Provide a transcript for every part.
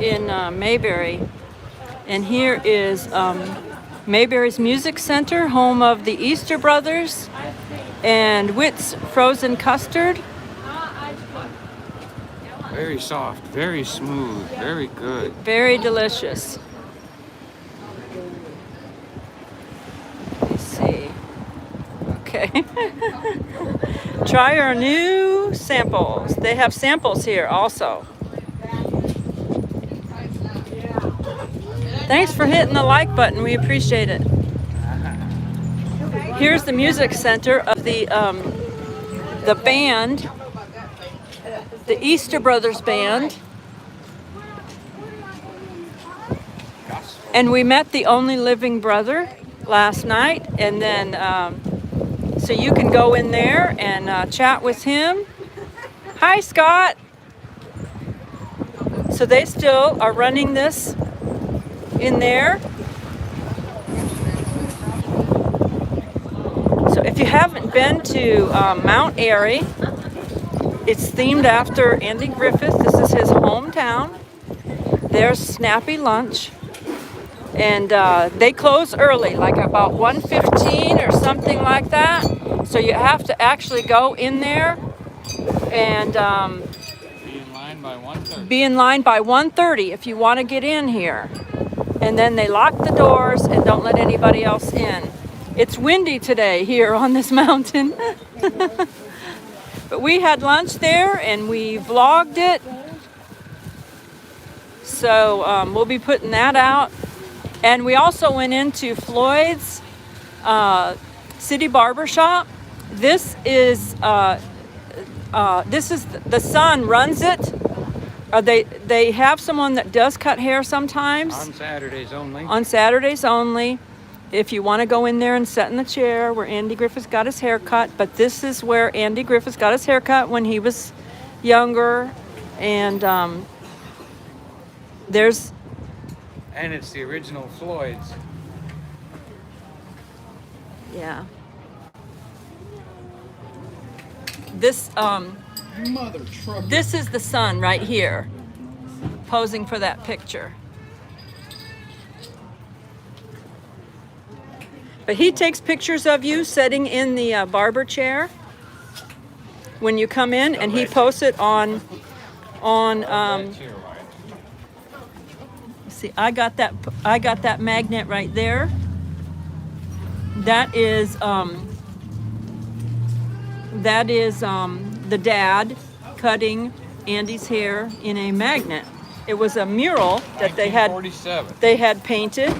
in Mayberry. And here is Mayberry's Music Center, home of the Easter Brothers and Witt's Frozen Custard. Very soft, very smooth, very good. Very delicious. Let's see. Okay. Try our new samples. They have samples here also. Thanks for hitting the like button. We appreciate it. Here's the music center of the band, the Easter Brothers Band. And we met the only living brother last night, and then so you can go in there and chat with him. Hi, Scott. So they still are running this in there. So if you haven't been to Mount Airy, it's themed after Andy Griffith. This is his hometown. There's Snappy Lunch. And they close early, like about 1:15 or something like that. So you have to actually go in there and Be in line by 1:30. be in line by 1:30 if you want to get in here. And then they lock the doors and don't let anybody else in. It's windy today here on this mountain. But we had lunch there and we vlogged it. So we'll be putting that out. And we also went into Floyd's City Barber Shop. This is the son runs it. They have someone that does cut hair sometimes. On Saturdays only. On Saturdays only. If you want to go in there and sit in the chair where Andy Griffith got his hair cut. But this is where Andy Griffith got his hair cut when he was younger. And there's... And it's the original Floyd's. Yeah. This this is the son right here, posing for that picture. But he takes pictures of you sitting in the barber chair when you come in, and he posts it on see, I got that magnet right there. That is the dad cutting Andy's hair in a magnet. It was a mural that they had painted.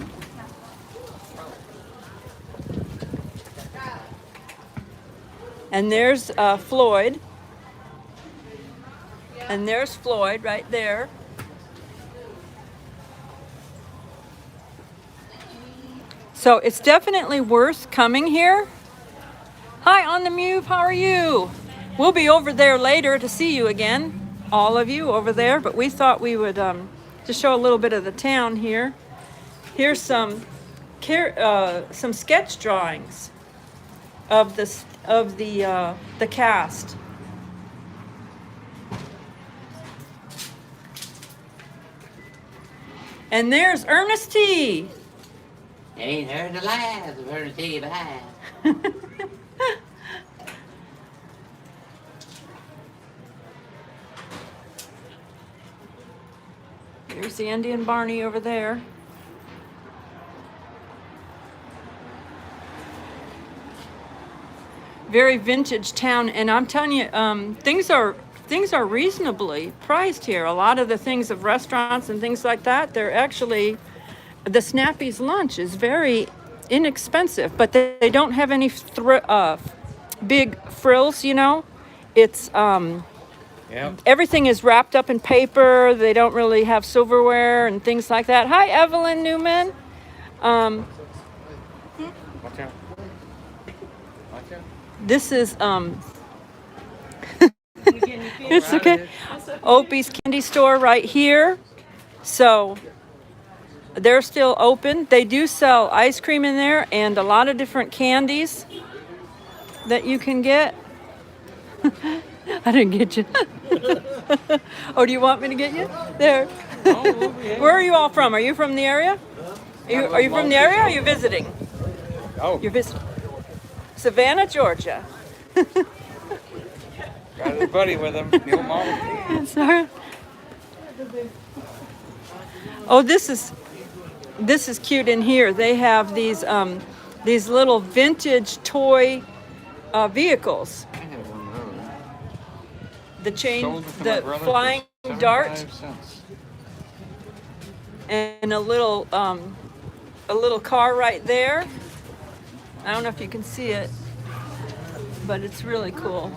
And there's Floyd. And there's Floyd right there. So it's definitely worth coming here. Hi, On the Move, how are you? We'll be over there later to see you again, all of you over there, but we thought we would just show a little bit of the town here. Here's some sketch drawings of the cast. And there's Ernest T. Ain't heard the last of her T bad. There's Andy and Barney over there. Very vintage town, and I'm telling you, things are reasonably priced here. A lot of the things of restaurants and things like that, they're actually, the Snappy's lunch is very inexpensive, but they don't have any big frills, you know. It's everything is wrapped up in paper. They don't really have silverware and things like that. Hi, Evelyn Newman. Watch out. Watch out. This is it's okay. Opie's candy store right here. So they're still open. They do sell ice cream in there and a lot of different candies that you can get. I didn't get you. Oh, do you want me to get you? There. Where are you all from? Are you from the area? Are you from the area or are you visiting? Oh, You're visiting. Savannah, Georgia. got his buddy with him. Neil Mama. Sorry. Oh, this is cute in here. They have these little vintage toy vehicles. I had one of those. The chain, Sold it to my the brother for flying dart, 75 cents. and a little car right there. I don't know if you can see it, but it's really cool.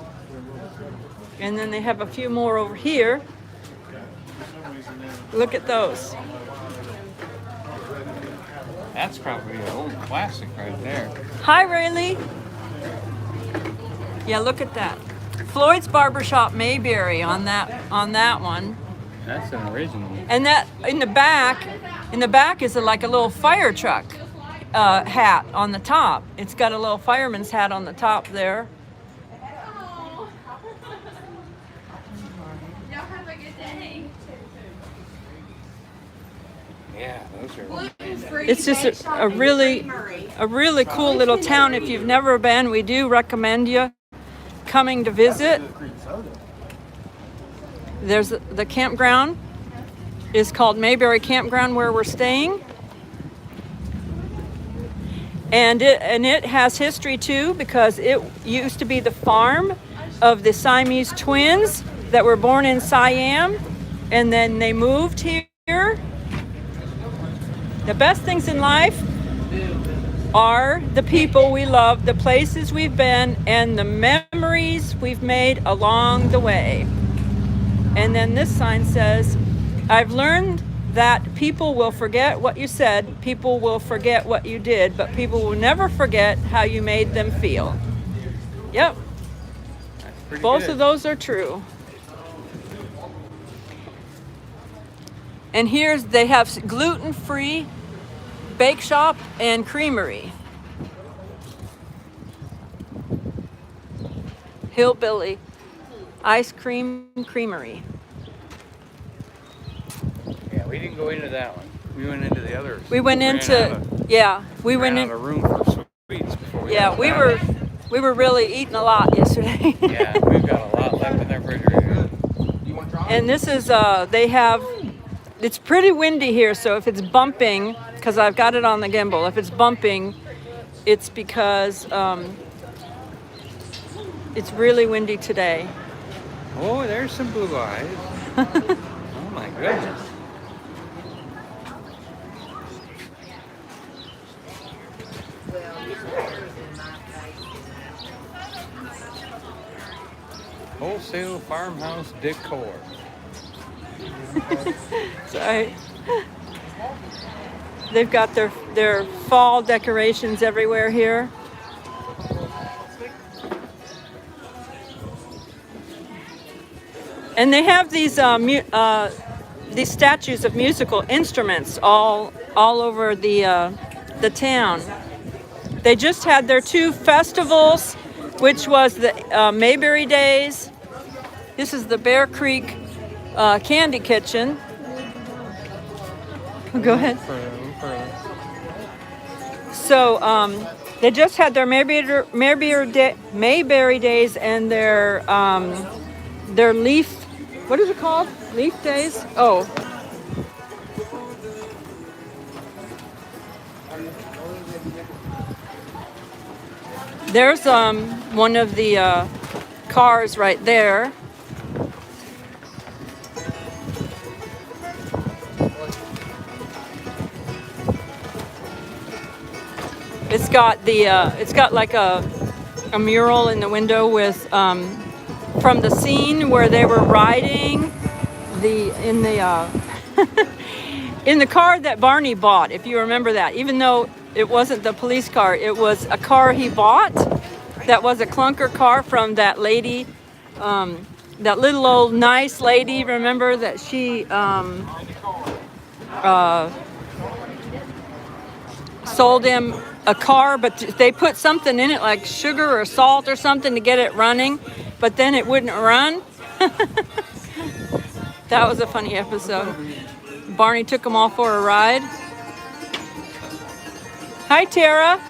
And then they have a few more over here. Look at those. That's probably an old classic right there. Hi, Rayleigh. Yeah, look at that. Floyd's Barbershop Mayberry on that one. That's an original. And that in the back is like a little fire truck hat on the top. It's got a little fireman's hat on the top there. Y'all have a good day. Yeah, those are. It's just a really cool little town. If you've never been, we do recommend you coming to visit. There's the campground is called Mayberry Campground where we're staying. And it has history too, because it used to be the farm of the Siamese twins that were born in Siam, and then they moved here. The best things in life are the people we love, the places we've been, and the memories we've made along the way. And then this sign says, I've learned that people will forget what you said, people will forget what you did, but people will never forget how you made them feel. Yep, That's pretty both good. of those are true. And here's, they have gluten-free bake shop and creamery. Hillbilly Ice Cream Creamery. Yeah, we didn't go into that one. We went into the others. We went into, we went ran in. out of room for sweets before we Yeah, left we that. were really eating a lot yesterday. Yeah, we've got a lot left in the refrigerator. And this is, they have, it's pretty windy here, so if it's bumping, because I've got it on the gimbal, if it's bumping, it's because it's really windy today. Oh, there's some blue eyes. Oh my goodness. Wholesale Farmhouse Decor. Sorry. They've got their fall decorations everywhere here. And they have these statues of musical instruments all over the town. They just had their 2 festivals, which was the Mayberry Days. This is the Bear Creek Candy Kitchen. Go ahead. So they just had their Mayberry Days and their leaf. What is it called? Leaf Days? Oh. There's one of the cars right there. It's got like a mural in the window with from the scene where they were riding in the car that Barney bought, if you remember that. Even though it wasn't the police car, it was a car he bought that was a clunker car from that lady, that little old nice lady, remember, that she sold him a car, but they put something in it like sugar or salt or something to get it running, but then it wouldn't run. That was a funny episode. Barney took them all for a ride. Hi, Tara.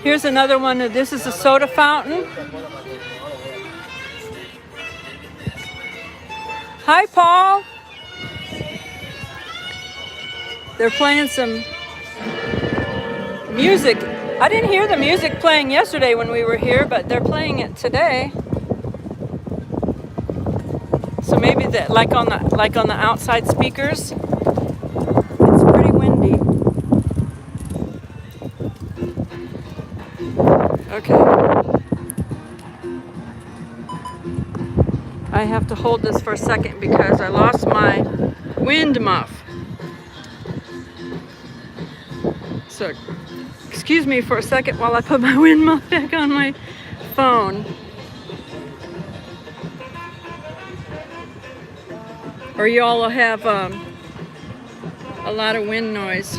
Here's another one. This is a soda fountain. Hi, Paul. They're playing some music. I didn't hear the music playing yesterday when we were here, but they're playing it today. So maybe that, like on the outside speakers. It's pretty windy. Okay. I have to hold this for a second because I lost my wind muff. So, excuse me for a second while I put my wind muff back on my phone. Or you all will have a lot of wind noise.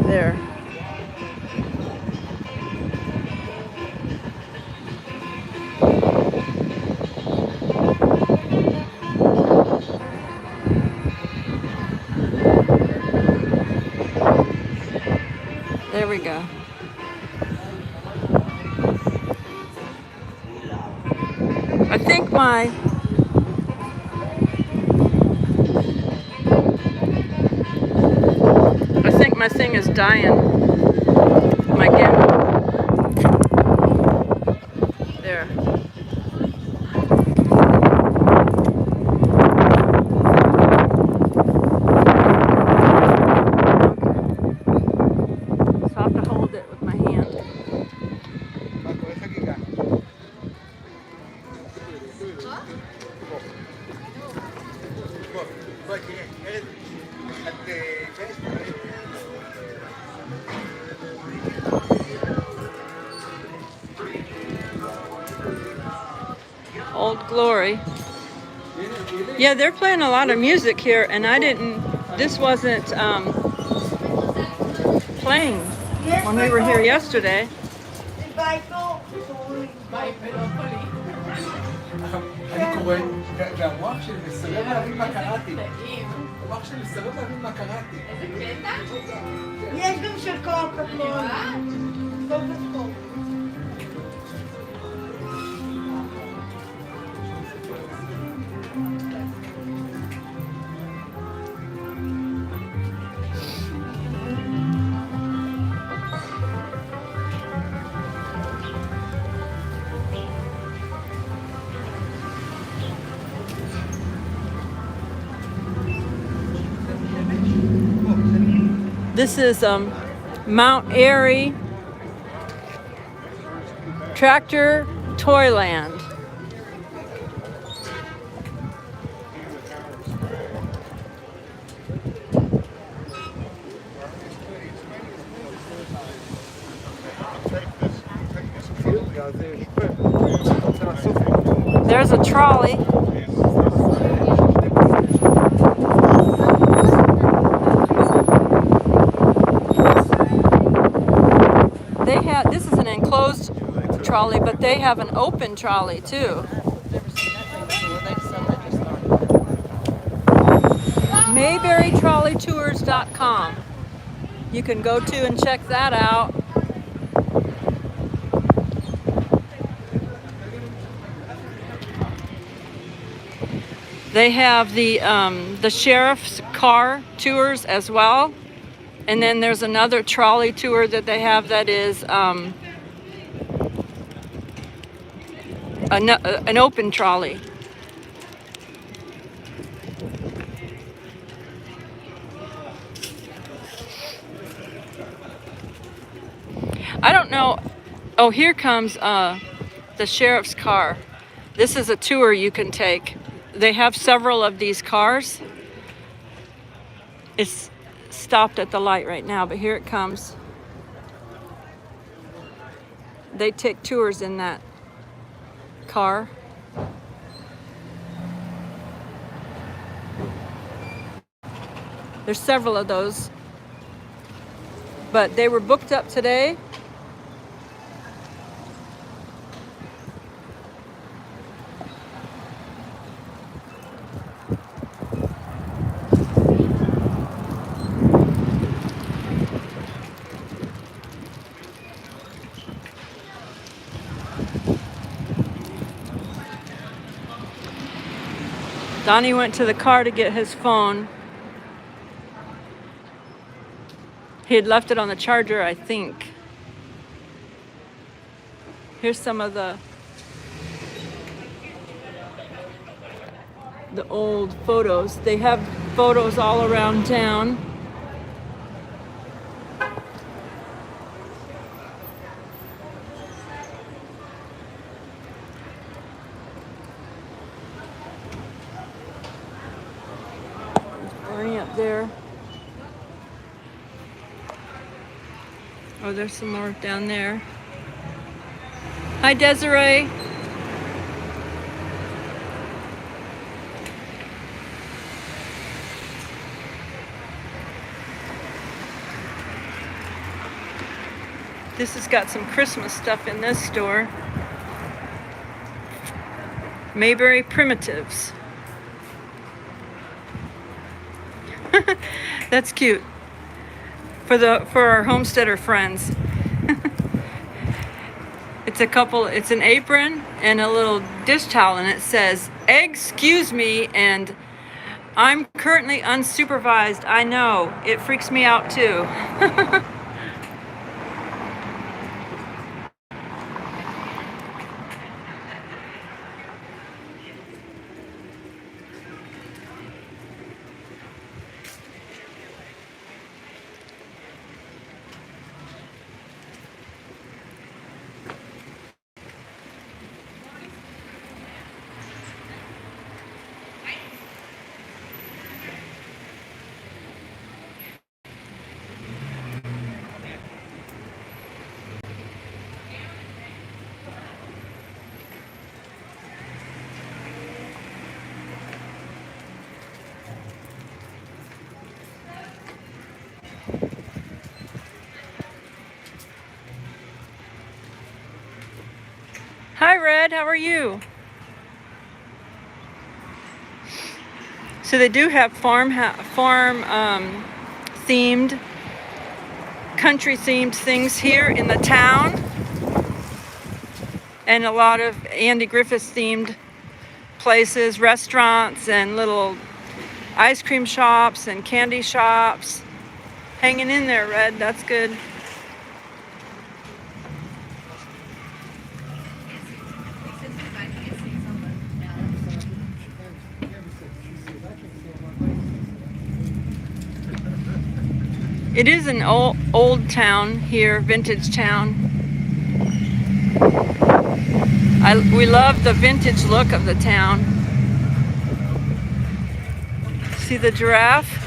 There. There we go. I think my thing is dying. My gimbal. There. So I have to hold it with my hand. Old Glory. Yeah, they're playing a lot of music here, and this wasn't playing when we were here yesterday. This is Mount Airy Tractor Toyland. There's a trolley. This is an enclosed trolley, but they have an open trolley too. MayberryTrolleyTours.com. You can go to and check that out. They have the sheriff's car tours as well. And then there's another trolley tour that they have that is an open trolley. I don't know. Oh, here comes the sheriff's car. This is a tour you can take. They have several of these cars. It's stopped at the light right now, but here it comes. they take tours in that car. There's several of those, but they were booked up today. Donny went to the car to get his phone. He had left it on the charger, I think. Here's some of the old photos. They have photos all around town. Barney up there. Oh, there's some more down there. Hi, Desiree. This has got some Christmas stuff in this store. Mayberry Primitives. That's cute. For our homesteader friends. It's an apron and a little dish towel, and it says, "Excuse me," and "I'm currently unsupervised." I know, it freaks me out too. Hi, Red, how are you? So they do have farm themed, country themed things here in the town, and a lot of Andy Griffith themed places, restaurants, and little ice cream shops and candy shops. Hanging in there, Red, that's good. It is an old town here, vintage town. We love the vintage look of the town. See the giraffe?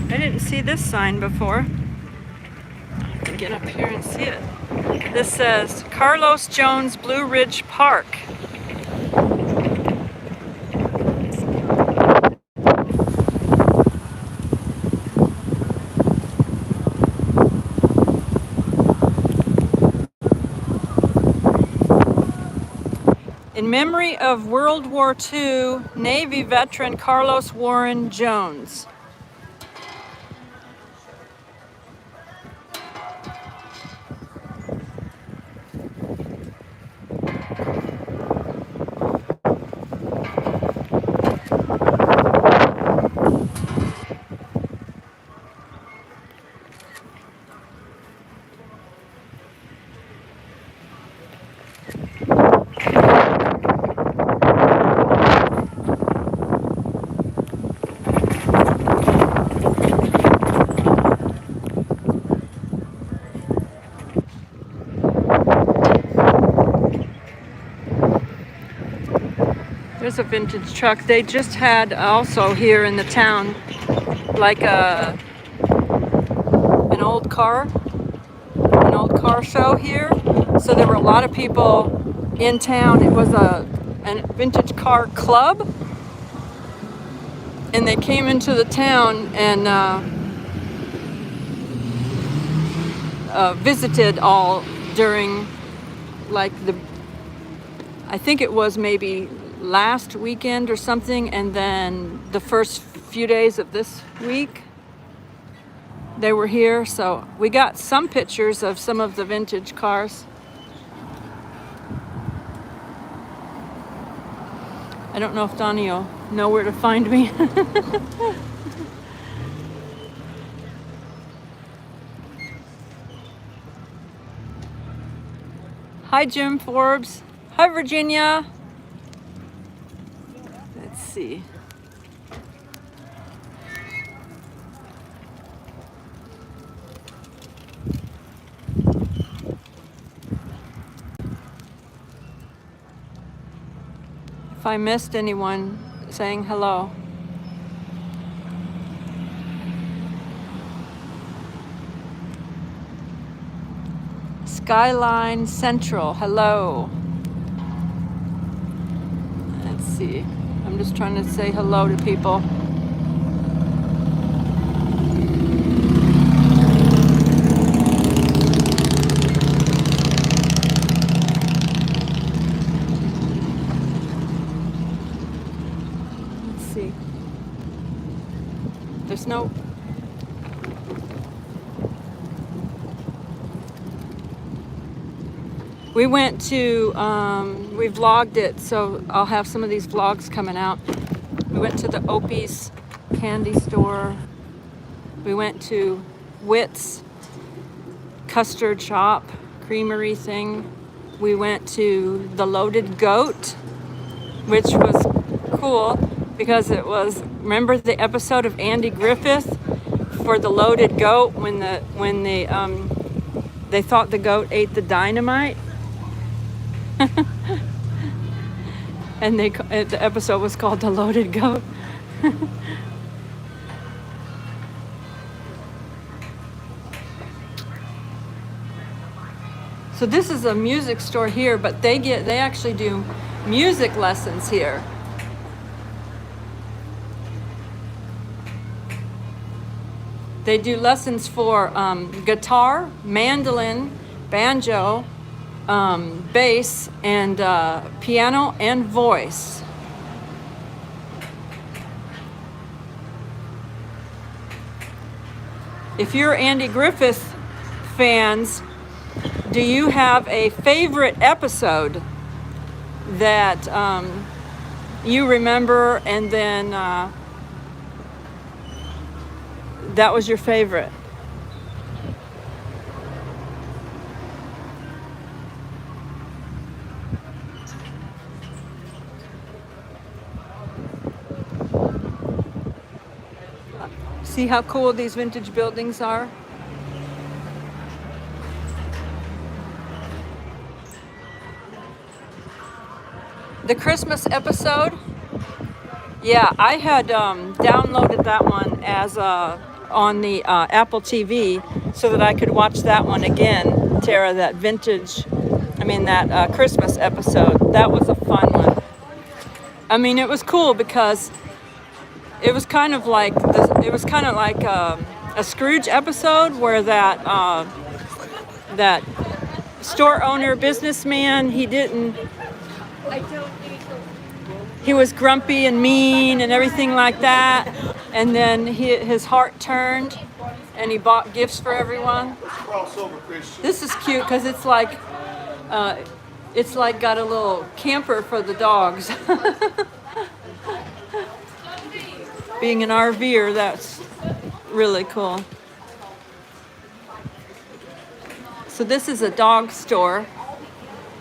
I didn't see this sign before. I can get up here and see it. This says Carlos Jones Blue Ridge Park. In memory of World War II Navy veteran Carlos Warren Jones. There's a vintage truck. They just had also here in the town like an old car show here. So there were a lot of people in town. It was a vintage car club, and they came into the town and visited all during like I think it was maybe last weekend or something, and then the first few days of this week they were here. So we got some pictures of some of the vintage cars. I don't know if Donny will know where to find me. Hi, Jim Forbes. Hi, Virginia. Let's see. If I missed anyone saying hello. Skyline Central, hello. Let's see. I'm just trying to say hello to people. Let's see. There's no... We went to, we vlogged it, so I'll have some of these vlogs coming out. We went to the Opie's candy store. We went to Witt's custard shop, creamery thing. We went to the Loaded Goat, which was cool because it was, remember the episode of Andy Griffith for the Loaded Goat when they thought the goat ate the dynamite? And the episode was called The Loaded Goat. So this is a music store here, but they actually do music lessons here. They do lessons for guitar, mandolin, banjo, bass, and piano and voice. If you're Andy Griffith fans, do you have a favorite episode that you remember and then that was your favorite? See how cool these vintage buildings are? The Christmas episode, yeah, I had downloaded that one as on the Apple TV so that I could watch that one again, Tara, that Christmas episode. That was a fun one. I mean, it was cool because it was kind of like a Scrooge episode where that store owner, businessman, he was grumpy and mean and everything like that, and then his heart turned and he bought gifts for everyone. This is cute because it's like got a little camper for the dogs. Being an RVer, that's really cool. So this is a dog store.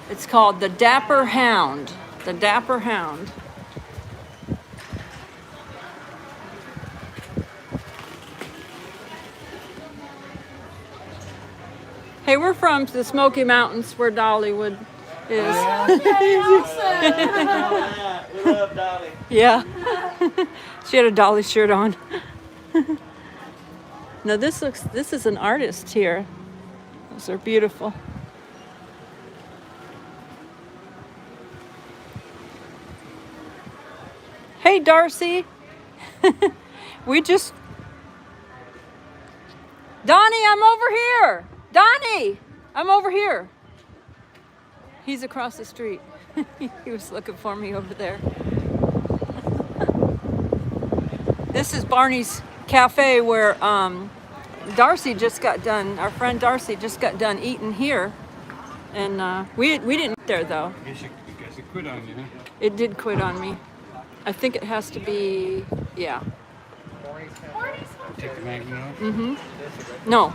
It's called the Dapper Hound. The Dapper Hound. Hey, we're from the Smoky Mountains where Dolly would is. We love Dolly. Yeah. She had a Dolly shirt on. Now this is an artist here. Those are beautiful. Hey, Darcy. Donny, I'm over here. Donny, I'm over here. He's across the street. He was looking for me over there. This is Barney's Cafe where Darcy just got done. Our friend Darcy just got done eating here. And we didn't eat there though. I guess it quit on you, huh? It did quit on me. I think it has to be, yeah. Take the magnet off? Mm-hmm. No,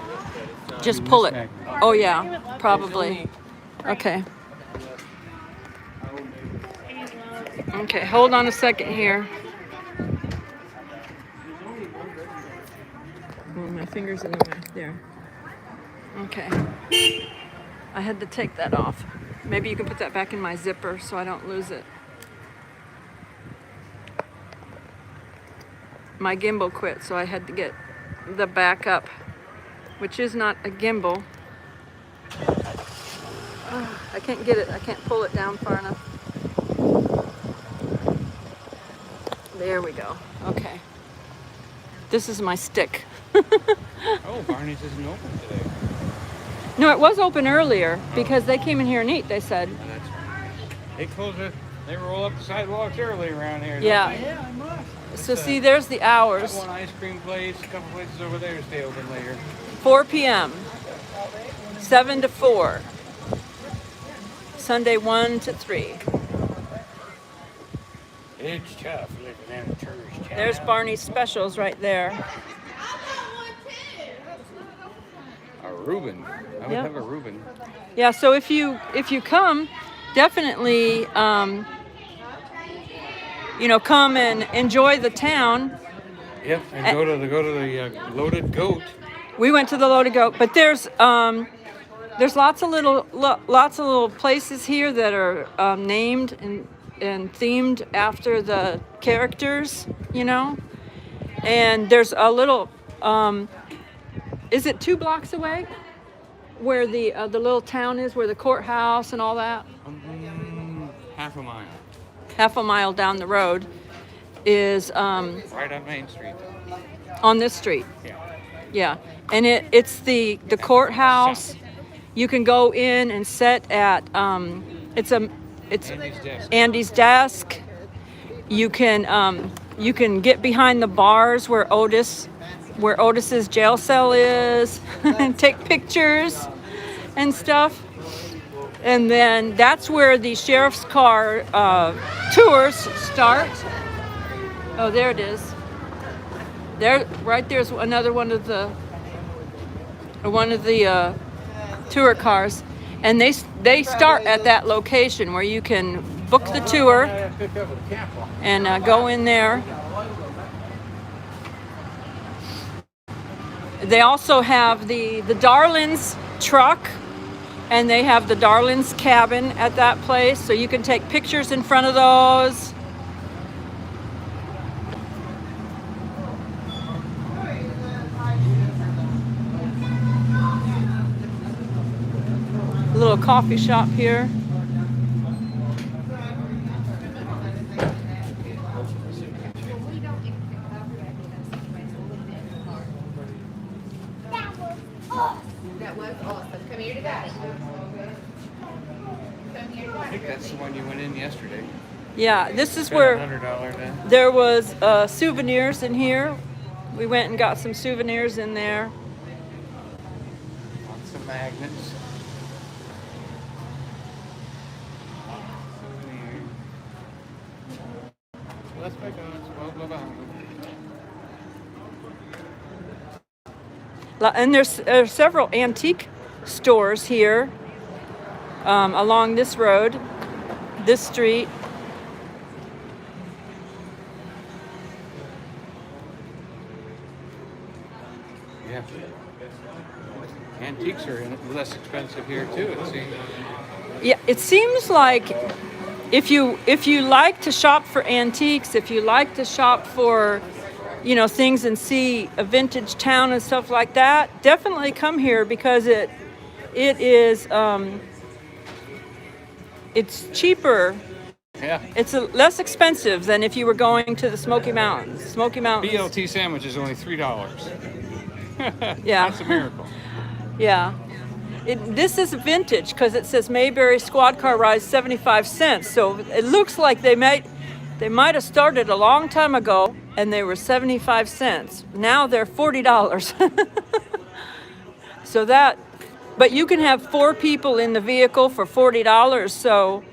just pull it. Magnet. Oh yeah, probably. Okay. Okay, hold on a second here. Oh, my finger's in the way. There. Okay. I had to take that off. Maybe you can put that back in my zipper so I don't lose it. My gimbal quit, so I had to get the backup, which is not a gimbal. Oh, I can't get it. I can't pull it down far enough. There we go. Okay. This is my stick. Oh, Barney's isn't open today. No, it was open earlier because they came in here and eat, they said. Oh, that's right. They close it. They roll up the sidewalks early around here. Yeah. Don't they? Yeah, I must. So see, there's the hours. Got one ice cream place, a couple places over there stay open later. 4 p.m. 7 to 4. Sunday 1 to 3. It's tough living in a tourist town. There's Barney's specials right there. A Reuben. I would Yep. have a Reuben. Yeah, so if you come, definitely come and enjoy the town. Yep, and go to the Loaded Goat. We went to the Loaded Goat, but there's lots of little places here that are named and themed after the characters, And there's a little is it 2 blocks away where the little town is, where the courthouse and all that? Half a mile. Half a mile down the road is Right on Main Street. on this street. Yeah. Yeah, and it's the courthouse. You can go in and sit at it's Andy's desk. Andy's desk. You can get behind the bars where Otis's jail cell is and take pictures and stuff. And then that's where the sheriff's car tours start. Oh, there it is. There, right there's another one of the tour cars, and they start at that location where you can book the tour and go in there. They also have the Darlings truck, and they have the Darlings cabin at that place, so you can take pictures in front of those. A little coffee shop here. That was awesome. Come here to Daddy. Come here to I think that's the one you went in yesterday. Yeah, this is Spent where $100 then. there was souvenirs in here. We went and got some souvenirs in there. Lots of magnets. Let's back on. Well, And there's several antique stores here along this road, this street. Yeah. Antiques are less expensive here too, it seems. Yeah, it seems like if you like to shop for antiques, if you like to shop for, you know, things and see a vintage town and stuff like that, definitely come here because it is it's cheaper. Yeah. It's less expensive than if you were going to the Smoky Mountains. Smoky Mountains. BLT sandwich is only $3. Yeah. That's a miracle. Yeah. This is vintage because it says Mayberry Squad Car Ride 75 cents. So it looks like they might have started a long time ago and they were 75 cents. Now they're $40. So but you can have 4 people in the vehicle for $40. So,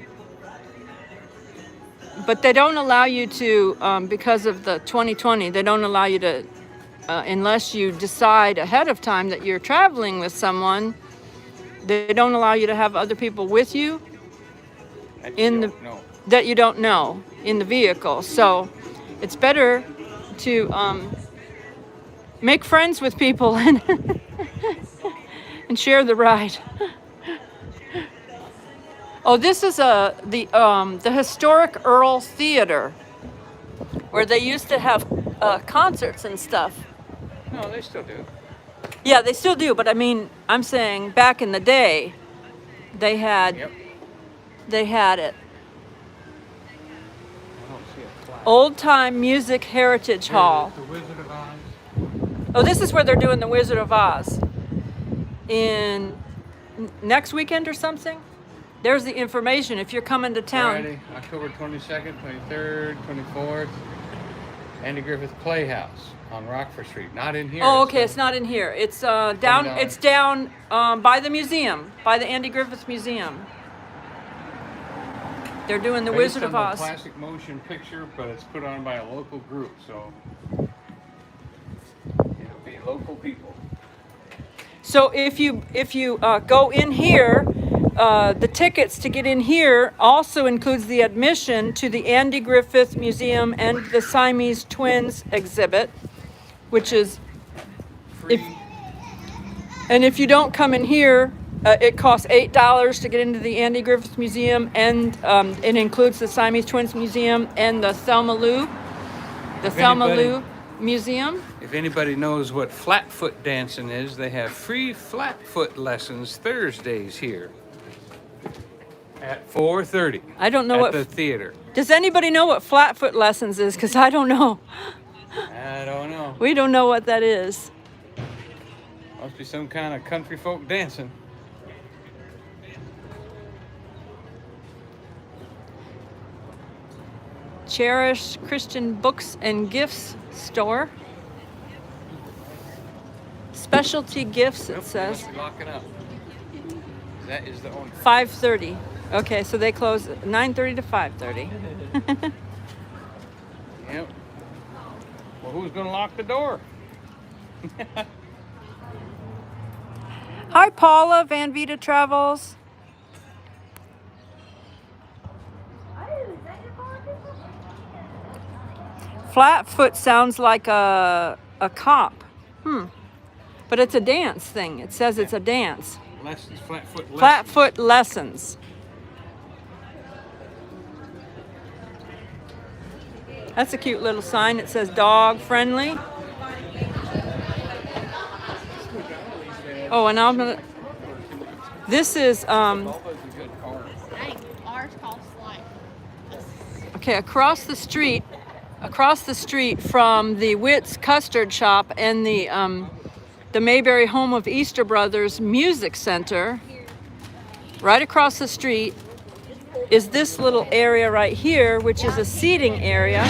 but they don't allow you to, because of the 2020, they don't allow you to, unless you decide ahead of time that you're traveling with someone, they don't allow you to have other people with you that you don't know in the vehicle. So it's better to make friends with people and and share the ride. Oh, this is the historic Earl Theater, where they used to have concerts and stuff. No, they still do. Yeah, they still do, but I mean, I'm saying back in the day, they had Yep. they had it. I don't see a flag. Old Time Music Heritage Hall. The Wizard of Oz. Oh, this is where they're doing the Wizard of Oz in next weekend or something. There's the information if you're coming to town. Friday, October 22nd, 23rd, 24th. Andy Griffith Playhouse on Rockford Street. Not in here. Oh, okay, it's not in here. It's down. $20. It's down by the museum, by the Andy Griffith Museum. They're doing the Based Wizard on of the Oz. classic motion picture, but it's put on by a local group, so it'll be local people. So if you go in here, the tickets to get in here also includes the admission to the Andy Griffith Museum and the Siamese Twins exhibit, which is Free. if you don't come in here, it costs $8 to get into the Andy Griffith Museum, and it includes the Siamese Twins Museum and the Thelma Lou Museum. If anybody knows what flatfoot dancing is, they have free flatfoot lessons Thursdays here at 4:30. I don't know at the what. theater. Does anybody know what flatfoot lessons is? Because I don't know. I don't know. We don't know what that is. Must be some kind of country folk dancing. Cherish Christian Books and Gifts Store. Specialty gifts, it says. Must be locking up. That is the owner. 5:30. Okay, so they close 9:30 to 5:30. Yep. Well, who's gonna lock the door? Hi, Paula, Van Vita Travels. Flatfoot sounds like a cop. But it's a dance thing. It says it's a dance. Lessons, flatfoot lessons. Flatfoot lessons. That's a cute little sign. It says dog friendly. Oh, and I'm gonna. This is Dang, ours costs like. okay, across the street from the Witt's Custard Shop and the Mayberry Home of Easter Brothers Music Center. Right across the street is this little area right here, which is a seating area.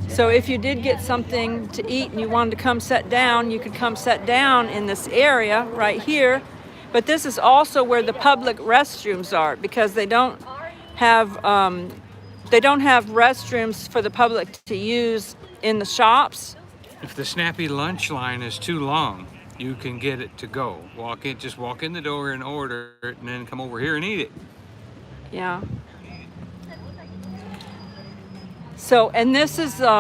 So if you did get something to eat and you wanted to come sit down, you could come sit down in this area right here. But this is also where the public restrooms are, because they don't have restrooms for the public to use in the shops. If the snappy lunch line is too long, you can get it to go. Just walk in the door and order it, and then come over here and eat it. Yeah. So, and this is